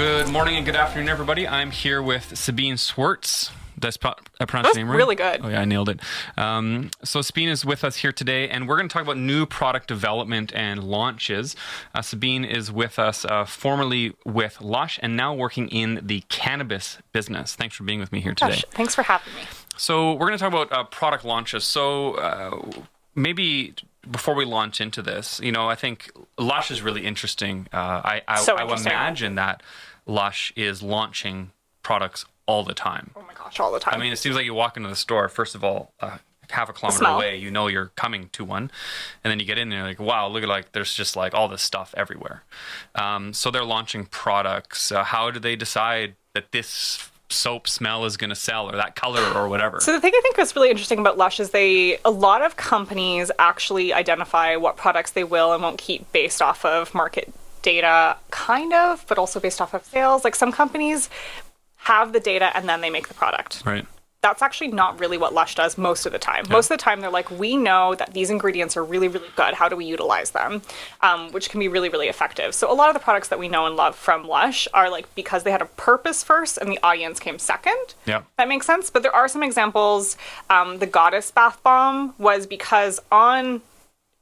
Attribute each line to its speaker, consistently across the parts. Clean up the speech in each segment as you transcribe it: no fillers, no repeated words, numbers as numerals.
Speaker 1: Good morning and good afternoon, everybody. I'm here with Sabine Schwirtz. Did I pronounce your name right?
Speaker 2: Really good.
Speaker 1: Oh, yeah, I nailed it. So Sabine is with us here today, and we're going to talk about new product development and launches. Sabine is with us, formerly with Lush, and now working in the cannabis business. Thanks for being with me here today.
Speaker 2: Gosh, thanks for having me.
Speaker 1: So we're going to talk about product launches. So maybe before we launch into this, I think Lush is really interesting. I would imagine that Lush is launching products all the time.
Speaker 2: Oh my gosh, all the time.
Speaker 1: I mean, it seems like you walk into the store, first of all, half a kilometer away, you know you're coming to one. And then you get in there, like, wow, look at there's just all this stuff everywhere. So they're launching products. How do they decide that this soap smell is going to sell, or that color, or whatever?
Speaker 2: So the thing I think is really interesting about Lush is a lot of companies actually identify what products they will and won't keep based off of market data, kind of, but also based off of sales. Like some companies have the data and then they make the product.
Speaker 1: Right.
Speaker 2: That's actually not really what Lush does most of the time. Most of the time, they're like, we know that these ingredients are really, really good. How do we utilize them? Which can be really, really effective. So a lot of the products that we know and love from Lush are because they had a purpose first and the audience came second.
Speaker 1: Yeah.
Speaker 2: That makes sense. But there are some examples. The Goddess Bath Bomb was because on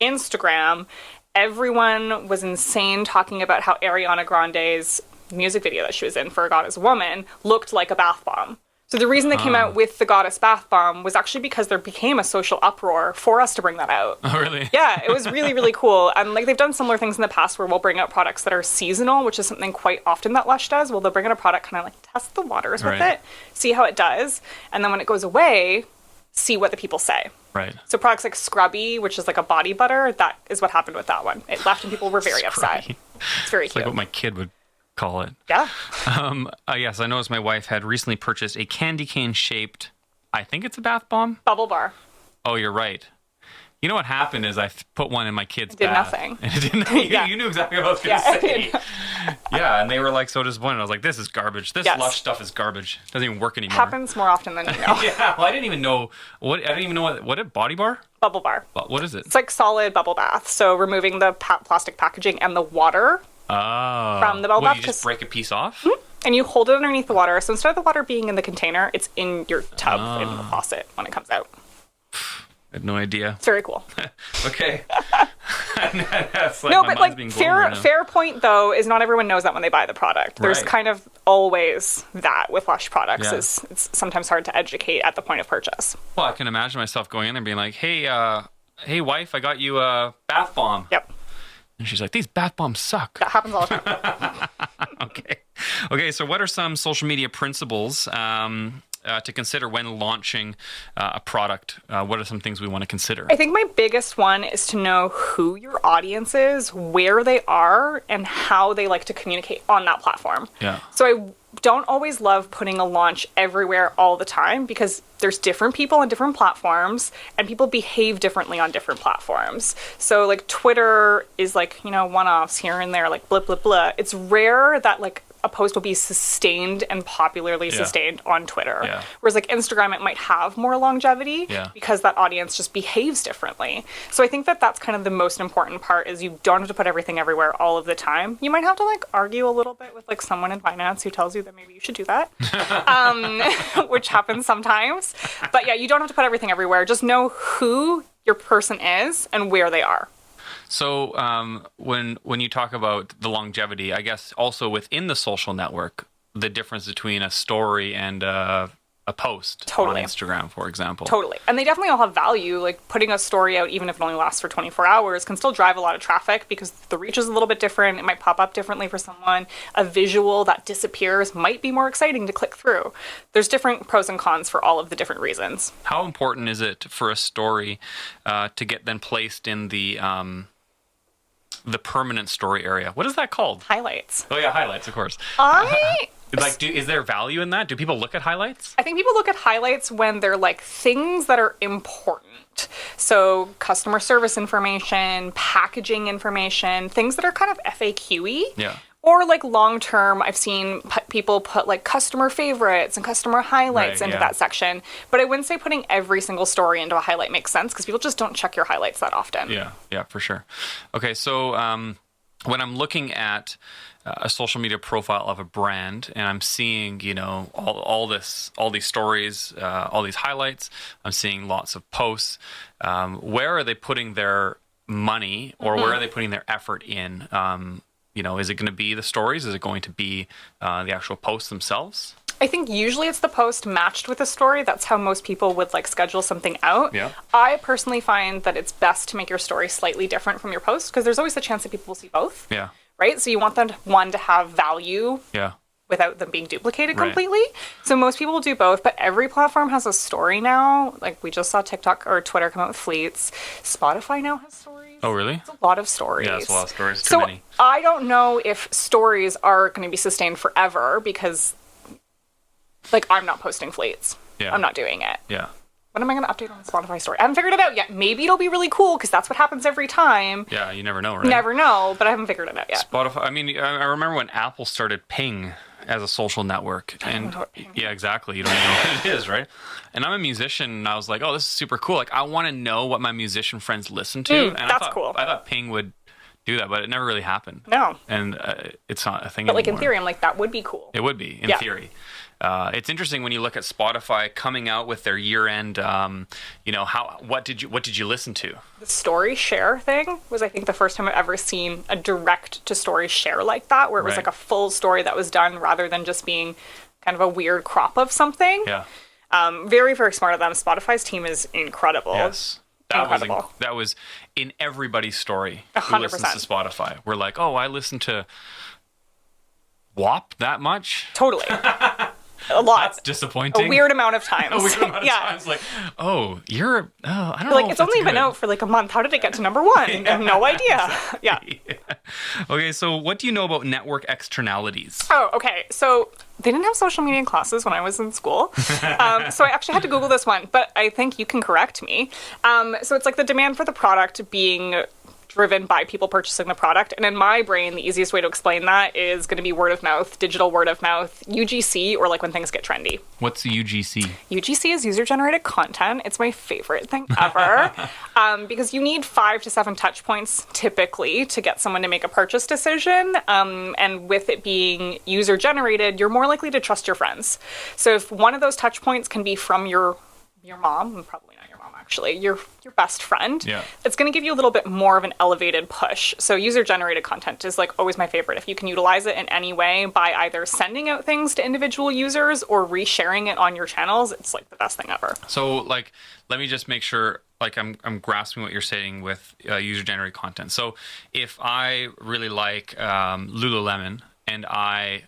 Speaker 2: Instagram, everyone was insane talking about how Ariana Grande's music video that she was in for God is a Woman looked like a bath bomb. So the reason they came out with the Goddess Bath Bomb was actually because there became a social uproar for us to bring that out.
Speaker 1: Oh, really?
Speaker 2: Yeah, it was really, really cool. And they've done similar things in the past where we'll bring out products that are seasonal, which is something quite often that Lush does. Well, they'll bring out a product, kind of test the waters with it, see how it does. And then when it goes away, see what the people say.
Speaker 1: Right.
Speaker 2: So products like Scrubby, which is like a body butter, that is what happened with that one. It left and people were very upset. It's very cute.
Speaker 1: Like what my kid would call it.
Speaker 2: Yeah.
Speaker 1: Yes, I noticed my wife had recently purchased a candy cane shaped, I think it's a bath bomb.
Speaker 2: Bubble bar.
Speaker 1: Oh, you're right. You know what happened is I put one in my kid's
Speaker 2: bath.
Speaker 1: Nothing. And it did you knew exactly what I was going to say. Yeah, and they were so disappointed. I was like, this is garbage. This Lush stuff is garbage. It doesn't even work anymore.
Speaker 2: Happens more often than you know.
Speaker 1: Yeah, well, I didn't even know what a body bar?
Speaker 2: Bubble bar.
Speaker 1: What is it?
Speaker 2: It's like solid bubble bath. So removing the plastic packaging and the water from the bubble bath.
Speaker 1: You just break a piece off?
Speaker 2: Mm-hmm. And you hold it underneath the water. So instead of the water being in the container, it's in your tub in the faucet when it comes out.
Speaker 1: I had no idea.
Speaker 2: It's very cool.
Speaker 1: Okay.
Speaker 2: Fair point though is not everyone knows that when they buy the product. There's kind of always that with Lush products. Yeah. It's sometimes hard to educate at the point of purchase.
Speaker 1: Well, I can imagine myself going in and being like, hey wife, I got you a bath bomb.
Speaker 2: Yep.
Speaker 1: And she's like, these bath bombs suck.
Speaker 2: That happens all the time.
Speaker 1: Okay, so what are some social media principles to consider when launching a product? What are some things we want to consider?
Speaker 2: I think my biggest one is to know who your audience is, where they are, and how they like to communicate on that platform.
Speaker 1: Yeah.
Speaker 2: So I don't always love putting a launch everywhere all the time because there's different people on different platforms and people behave differently on different platforms. So Twitter is one-offs here and there, blah, blah, blah. It's rare that a post will be sustained and popularly sustained on Twitter. Yeah. Whereas Instagram, it might have more longevity because that audience just behaves differently. So I think that that's kind of the most important part is you don't have to put everything everywhere all of the time. You might have to argue a little bit with someone in finance who tells you that maybe you should do that, which happens sometimes. But yeah, you don't have to put everything everywhere. Just know who your person is and where they are.
Speaker 1: So when you talk about the longevity, I guess also within the social network, the difference between a story and a post on Instagram, for example.
Speaker 2: Totally. And they definitely all have value. Putting a story out, even if it only lasts for 24 hours, can still drive a lot of traffic because the reach is a little bit different. It might pop up differently for someone. A visual that disappears might be more exciting to click through. There's different pros and cons for all of the different reasons.
Speaker 1: How important is it for a story to get then placed in the permanent story area? What is that called?
Speaker 2: Highlights.
Speaker 1: Oh yeah, highlights, of course. Is there value in that? Do people look at highlights?
Speaker 2: I think people look at highlights when they're things that are important. So customer service information, packaging information, things that are kind of FAQ-y.
Speaker 1: Yeah.
Speaker 2: Or long term, I've seen people put customer favorites and customer highlights into that section. But I wouldn't say putting every single story into a highlight makes sense because people just don't check your highlights that often.
Speaker 1: Yeah, for sure. Okay, so when I'm looking at a social media profile of a brand and I'm seeing, you know, all these stories, all these highlights, I'm seeing lots of posts. Where are they putting their money, or where are they putting their effort in? You know, is it going to be the stories? Is it going to be the actual posts themselves?
Speaker 2: I think usually it's the post matched with a story. That's how most people would like schedule something out.
Speaker 1: Yeah.
Speaker 2: I personally find that it's best to make your story slightly different from your post, because there's always the chance that people will see both.
Speaker 1: Yeah.
Speaker 2: Right? So you want them to have value.
Speaker 1: Yeah.
Speaker 2: Without them being duplicated
Speaker 1: Right.
Speaker 2: completely. So most people will do both, but every platform has a story now. Like we just saw TikTok or Twitter come out with fleets. Spotify now has stories.
Speaker 1: Oh, really?
Speaker 2: It's a lot of stories.
Speaker 1: Yeah, it's a lot of stories. Too
Speaker 2: So
Speaker 1: many.
Speaker 2: I don't know if stories are going to be sustained forever, because like I'm not posting fleets.
Speaker 1: Yeah.
Speaker 2: I'm not doing it.
Speaker 1: Yeah.
Speaker 2: When am I going to update on the Spotify story? I haven't figured it out yet. Maybe it'll be really cool because that's what happens every time.
Speaker 1: Yeah, you never know, right?
Speaker 2: Never know, but I haven't figured it out yet.
Speaker 1: Spotify. I mean, I remember when Apple started Ping as a social network, and
Speaker 2: know what Ping is.
Speaker 1: yeah, exactly. You don't even know what it is, right? And I'm a musician, and I was like, oh, this is super cool. Like, I want to know what my musician friends listen to. And
Speaker 2: that's cool.
Speaker 1: I thought Ping would do that, but it never really happened.
Speaker 2: No.
Speaker 1: And it's not a thing
Speaker 2: But like in
Speaker 1: anymore.
Speaker 2: theory, I'm like, that would be cool.
Speaker 1: It would be, in
Speaker 2: Yeah.
Speaker 1: theory. It's interesting when you look at Spotify coming out with their year-end. You know, what did you listen to?
Speaker 2: The story share thing was, I think, the first time I've ever seen a direct to story share like that, where it was
Speaker 1: Right.
Speaker 2: like a full story that was done rather than just being kind of a weird crop of something.
Speaker 1: Yeah.
Speaker 2: Very, very smart of them. Spotify's team is incredible.
Speaker 1: Yes.
Speaker 2: Incredible.
Speaker 1: That was in everybody's story who
Speaker 2: 100%.
Speaker 1: listens to Spotify. We're like, oh, I listen to WAP that much?
Speaker 2: Totally. A lot.
Speaker 1: That's disappointing.
Speaker 2: A weird amount of times.
Speaker 1: A weird amount of
Speaker 2: yeah.
Speaker 1: times. Like, oh, I don't know.
Speaker 2: Like,
Speaker 1: if
Speaker 2: it's
Speaker 1: that's
Speaker 2: only been
Speaker 1: good.
Speaker 2: out for like a month. How did it get to number one? I have no idea. Yeah.
Speaker 1: Okay, so what do you know about network externalities?
Speaker 2: Oh, okay. So they didn't have social media classes when I was in school. So I actually had to Google this one, but I think you can correct me. So it's like the demand for the product being driven by people purchasing the product. And in my brain, the easiest way to explain that is going to be word of mouth, digital word of mouth, UGC, or like when things get trendy.
Speaker 1: What's the UGC?
Speaker 2: UGC is user-generated content. It's my favorite thing ever because you need 5 to 7 touch points typically to get someone to make a purchase decision. And with it being user-generated, you're more likely to trust your friends. So if one of those touch points can be from your mom, probably not your mom actually, your best friend,
Speaker 1: Yeah.
Speaker 2: it's going to give you a little bit more of an elevated push. So user-generated content is like always my favorite. If you can utilize it in any way by either sending out things to individual users or resharing it on your channels, it's like the best thing ever.
Speaker 1: So, like, let me just make sure, like, I'm grasping what you're saying with user-generated content. So, if I really like Lululemon and I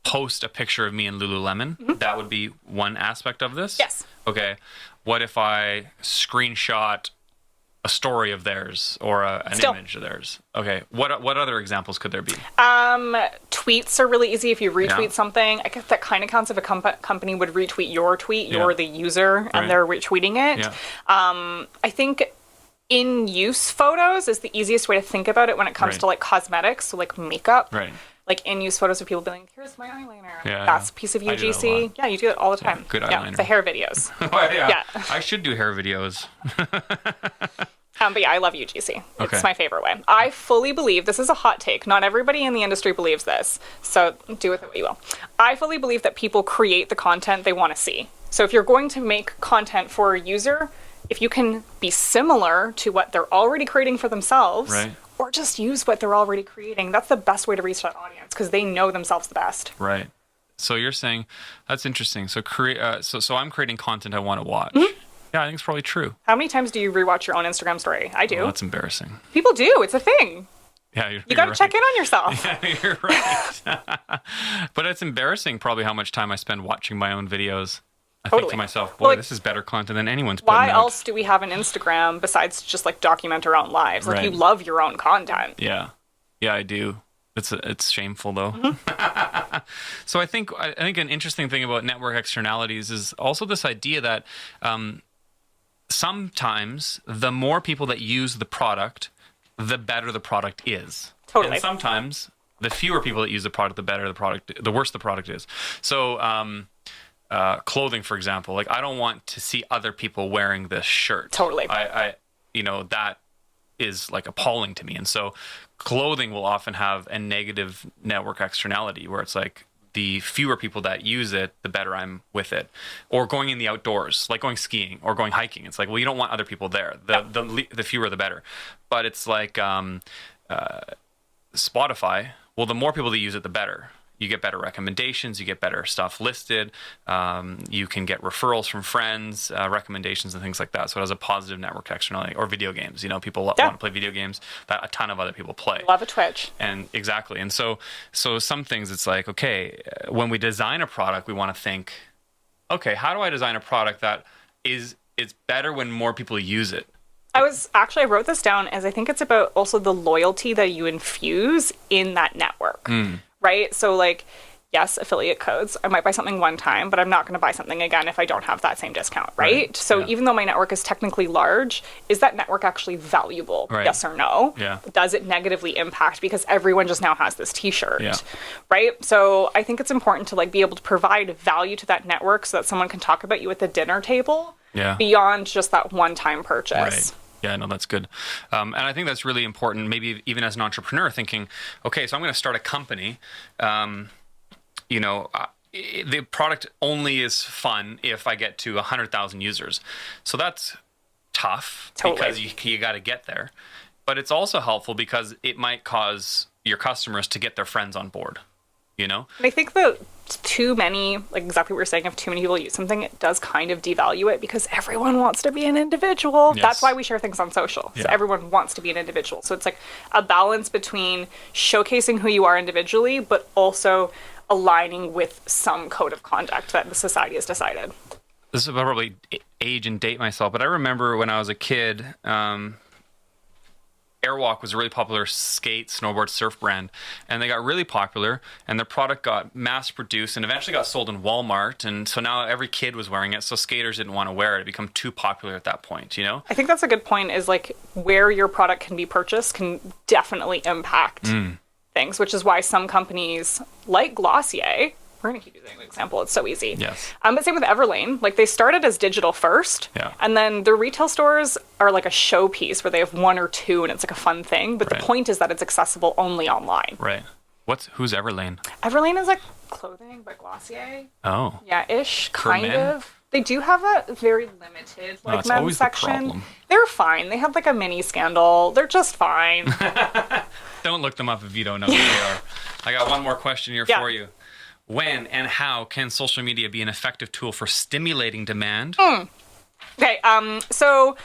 Speaker 1: post a picture of me in Lululemon, that would be one aspect of this?
Speaker 2: Yes.
Speaker 1: Okay. What if I screenshot a story of theirs or an
Speaker 2: Still.
Speaker 1: image of theirs? Okay. What other examples could there be?
Speaker 2: Tweets are really easy if you retweet
Speaker 1: Yeah.
Speaker 2: something. I guess that kind of counts if a company would retweet your tweet.
Speaker 1: Yeah.
Speaker 2: You're the user and
Speaker 1: Right.
Speaker 2: they're retweeting it.
Speaker 1: Yeah.
Speaker 2: I think in-use photos is the easiest way to think about it when it comes
Speaker 1: Right.
Speaker 2: to like cosmetics, so like makeup.
Speaker 1: Right.
Speaker 2: Like in-use photos of people being like, here's my eyeliner.
Speaker 1: Yeah,
Speaker 2: That's a
Speaker 1: yeah.
Speaker 2: piece of
Speaker 1: I do that a
Speaker 2: UGC.
Speaker 1: lot.
Speaker 2: Yeah, you do it all the time.
Speaker 1: good
Speaker 2: Yeah,
Speaker 1: eyeliner.
Speaker 2: the hair videos.
Speaker 1: yeah.
Speaker 2: Yeah.
Speaker 1: I should do hair videos.
Speaker 2: But yeah, I love UGC.
Speaker 1: Okay.
Speaker 2: It's my favorite way. I fully believe, this is a hot take, not everybody in the industry believes this, so do with it what you will. I fully believe that people create the content they want to see. So if you're going to make content for a user, if you can be similar to what they're already creating for themselves,
Speaker 1: Right.
Speaker 2: or just use what they're already creating, that's the best way to reach that audience because they know themselves the best.
Speaker 1: Right. So you're saying that's interesting. So so I'm creating content I want to watch.
Speaker 2: Mm-hmm.
Speaker 1: Yeah, I think it's probably true.
Speaker 2: How many times do you rewatch your own Instagram story? I do.
Speaker 1: Well, that's embarrassing.
Speaker 2: People do. It's a thing.
Speaker 1: Yeah,
Speaker 2: You got to check in on yourself.
Speaker 1: Yeah, you're right. But it's embarrassing probably how much time I spend watching my own videos. I think
Speaker 2: Totally.
Speaker 1: to myself, boy,
Speaker 2: Well, like,
Speaker 1: this is better content than anyone's putting
Speaker 2: Why
Speaker 1: out.
Speaker 2: else do we have an Instagram besides just like document our own lives? Like
Speaker 1: Right.
Speaker 2: you love your own content.
Speaker 1: Yeah. Yeah, I do. It's shameful though.
Speaker 2: Mm-hmm.
Speaker 1: So I think an interesting thing about network externalities is also this idea that sometimes the more people that use the product, the better the product is.
Speaker 2: Totally.
Speaker 1: And sometimes the fewer people that use the product, the worse the product is. So clothing, for example, like I don't want to see other people wearing this shirt.
Speaker 2: Totally.
Speaker 1: I that is like appalling to me. And so clothing will often have a negative network externality where it's like the fewer people that use it, the better I'm with it. Or going in the outdoors, like going skiing or going hiking. It's like, well, you don't want other people there. The fewer, the better. But it's like Spotify. Well, the more people that use it, the better. You get better recommendations. You get better stuff listed. You can get referrals from friends, recommendations, and things like that. So it has a positive network externality. Or video games. You know, people want to play video games that a ton of other people play.
Speaker 2: Love a Twitch.
Speaker 1: And exactly. And so some things, it's like, okay, when we design a product, we want to think, okay, how do I design a product that is better when more people use it?
Speaker 2: I wrote this down as I think it's about also the loyalty that you infuse in that network, right? So like, yes, affiliate codes. I might buy something one time, but I'm not going to buy something again if I don't have that same discount, right? So even though my network is technically large, is that network actually valuable?
Speaker 1: Right.
Speaker 2: Yes or no?
Speaker 1: Yeah.
Speaker 2: Does it negatively impact because everyone just now has this t-shirt, right? So I think it's important to like be able to provide value to that network so that someone can talk about you at the dinner table beyond just that one-time purchase.
Speaker 1: Right. Yeah, no, that's good. And I think that's really important, maybe even as an entrepreneur, thinking, okay, so I'm going to start a company. The product only is fun if I get to 100,000 users. So that's tough because you got to get there. But it's also helpful because it might cause your customers to get their friends on board, you know?
Speaker 2: And I think that too many, like exactly what you're saying, if too many people use something, it does kind of devalue it because everyone wants to be an individual. Yes. That's why we share things on social. So everyone wants to be an individual. So it's like a balance between showcasing who you are individually, but also aligning with some code of conduct that the society has decided.
Speaker 1: This is probably age and date myself, but I remember when I was a kid, Airwalk was a really popular skate, snowboard, surf brand, and they got really popular, and their product got mass-produced and eventually got sold in Walmart, and so now every kid was wearing it, so skaters didn't want to wear it. It became too popular at that point, you know? I
Speaker 2: think that's a good point, is like where your product can be purchased can definitely impact things, which is why some companies like Glossier, we're going to keep using the example, it's so easy.
Speaker 1: Yes.
Speaker 2: But same with Everlane. Like they started as digital first, and then their retail stores are like a showpiece where they have one or two and it's like a fun thing. But the point is that it's accessible only online.
Speaker 1: Right. Who's Everlane?
Speaker 2: Everlane is like clothing by Glossier.
Speaker 1: Oh.
Speaker 2: Yeah, ish, kind of. They do have a very limited like men's section. They're fine. They have like a mini scandal. They're just fine.
Speaker 1: Don't look them up if you don't know who they are. I got one more question here for you. When and how can social media be an effective tool for stimulating demand?
Speaker 2: Okay, so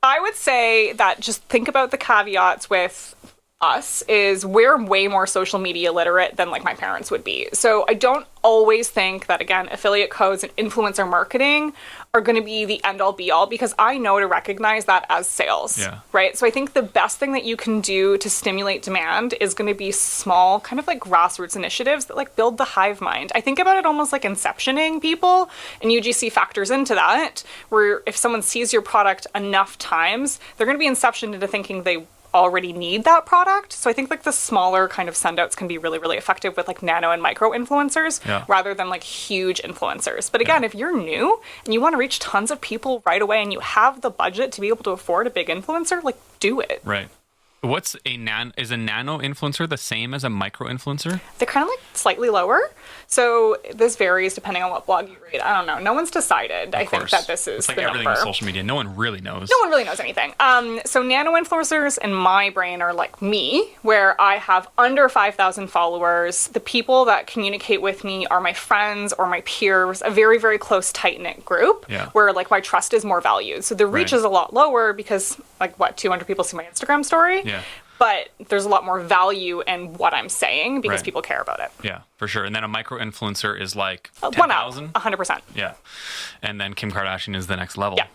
Speaker 2: I would say that just think about the caveats with us is we're way more social media literate than like my parents would be. So I don't always think that, again, affiliate codes and influencer marketing are going to be the end all be all because I know to recognize that as sales, right? So I think the best thing that you can do to stimulate demand is going to be small, kind of like grassroots initiatives that like build the hive mind. I think about it almost like inceptioning people, and UGC factors into that, where if someone sees your product enough times, they're going to be inceptioned into thinking they already need that product. So I think like the smaller kind of sendouts can be really, really effective with like nano and micro influencers rather than like huge influencers. But again, if you're new and you want to reach tons of people right away and you have the budget to be able to afford a big influencer, like do it.
Speaker 1: Right. Is a nano influencer the same as a micro influencer?
Speaker 2: They're kind of like slightly lower. So this varies depending on what blog you read. I don't know. No one's decided. I think that this is
Speaker 1: it's like
Speaker 2: the
Speaker 1: everything
Speaker 2: number.
Speaker 1: with social media. No one really knows.
Speaker 2: No one really knows anything. So nano influencers in my brain are like me, where I have under 5,000 followers. The people that communicate with me are my friends or my peers, a very, very close, tight-knit group where like my trust is more valued. So the reach is a lot lower because like 200 people see my Instagram story? Yeah. But there's a lot more value in what I'm saying because people care about it.
Speaker 1: Yeah, for sure. And then a micro influencer is like 10,000?
Speaker 2: 100%.
Speaker 1: Yeah. And then Kim Kardashian is the next level. Yeah.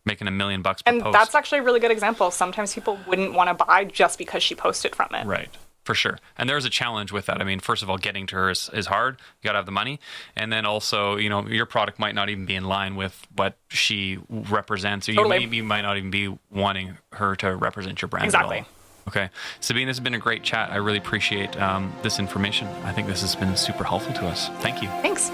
Speaker 1: Making $1 million per post.
Speaker 2: And that's actually a really good example. Sometimes people wouldn't want to buy just because she posted from it.
Speaker 1: Right. For sure. And there's a challenge with that. I mean, first of all, getting to her is hard. You got to have the money. And then also, you know, your product might not even be in line with what she represents. Or you maybe might not even be wanting her to represent your brand at all. Okay. Sabine, this has been a great chat. I really appreciate this information. I think this has been super helpful to us. Thank you.
Speaker 2: Thanks.